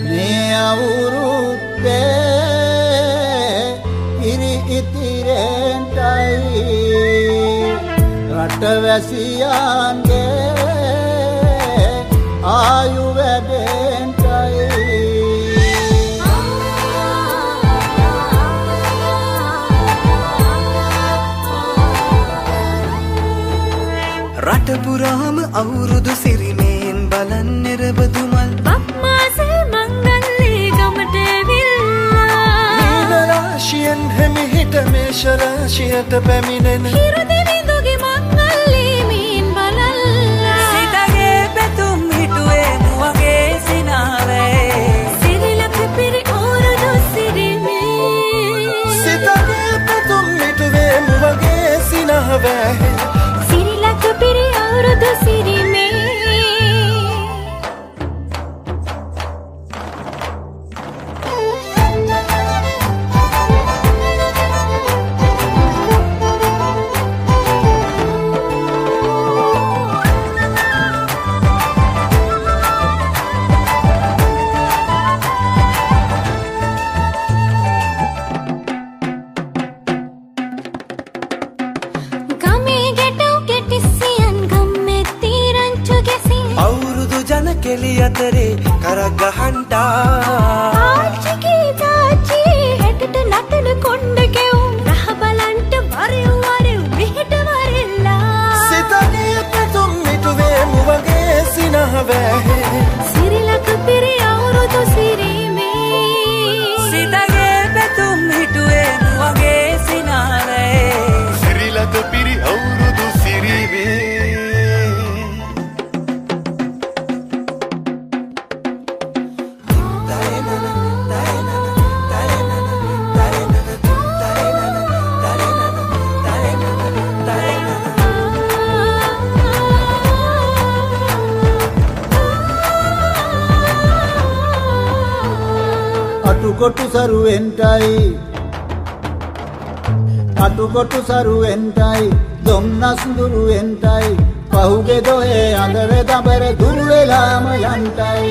මේ අවුරුද්දේ ඉරි ඉතිරෙන්ටයි රටවැසියන්ගේ ආයු වැඩෙන්ටයි රට පුරාම අවුරුදු සිරිමෙන් බලන් නිරබදුමල් බක්මාසේ මංගල්ලේ ගමට ඇවිල්ලා මීන රාශියෙන් හැමිහිට මේෂ රාශියට පැමිණෙන හිරු දෙවිඳුගේ මංගල්ලේ මීන් බලල්ලා සිතගේ පැතුම් හිටුවේ මුවගේ සිනාවේ සිරිලක පිරි අවුරුදු සිරිමේ සිතගේ පැතුම් හිටුවේ මුවගේ සිනාවේ සිරිලක පිරි අවුරුදු සිරිමේ කෙලි අතරේ කරක් ගහන්ටා ආච්චිගේ තාච්චි හෙටට නටන කොණ්ඩ කෙවුම් රහ බලන්ට වරෙව් මෙහෙට වරෙල්ලා සිතගේ පැතුම් මිටුවේ මුවගේ සිනහවැහේ සිරිලක පිරි අවුරුදු සිරිමේ සිතගේ පැතුම් හිටුවේ මුවගේ සිනහවැහේ සිරිලක පිරි අවුරුදු සිරිමේ අටුකොටු සරුවෙන්ටයි දොම්නස් දුරුවෙන්ටයි පහුගේ දොයේ අඳර දබර දුර වෙලාම යන්ටයි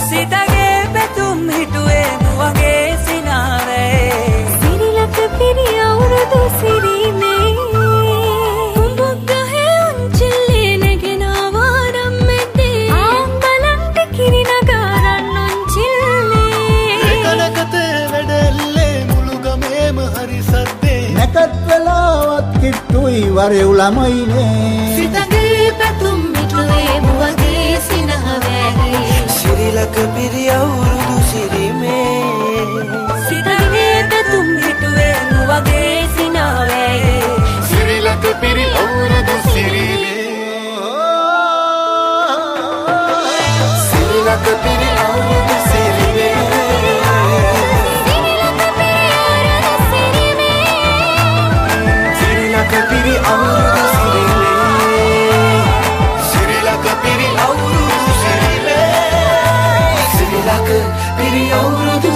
සිතගේ පැතුම් හිටුවේ මුවගේ සිනාවේ සිරිලක පිරි අවුරුදු සිරිමේ කිට්ටුයි වරෙව් ළමයිනේ සිතගේ පැතුම් මිටුවේ මුවගේ සිනහවැහේ සිරිලක පිරි අවුරුදු සිරිමේ සිතගේ පැතුම් මිටුවේ මුවගේ සිනහවැහේ සිරිලක පිරි අවුරුදු සිරිමේ සිරිලක පිරි අවුරුදු සිරිමේ Piri awurudu sirime සිරිලක පිරි අවුරුදු සිරිමේ Sirilaka piri awurudu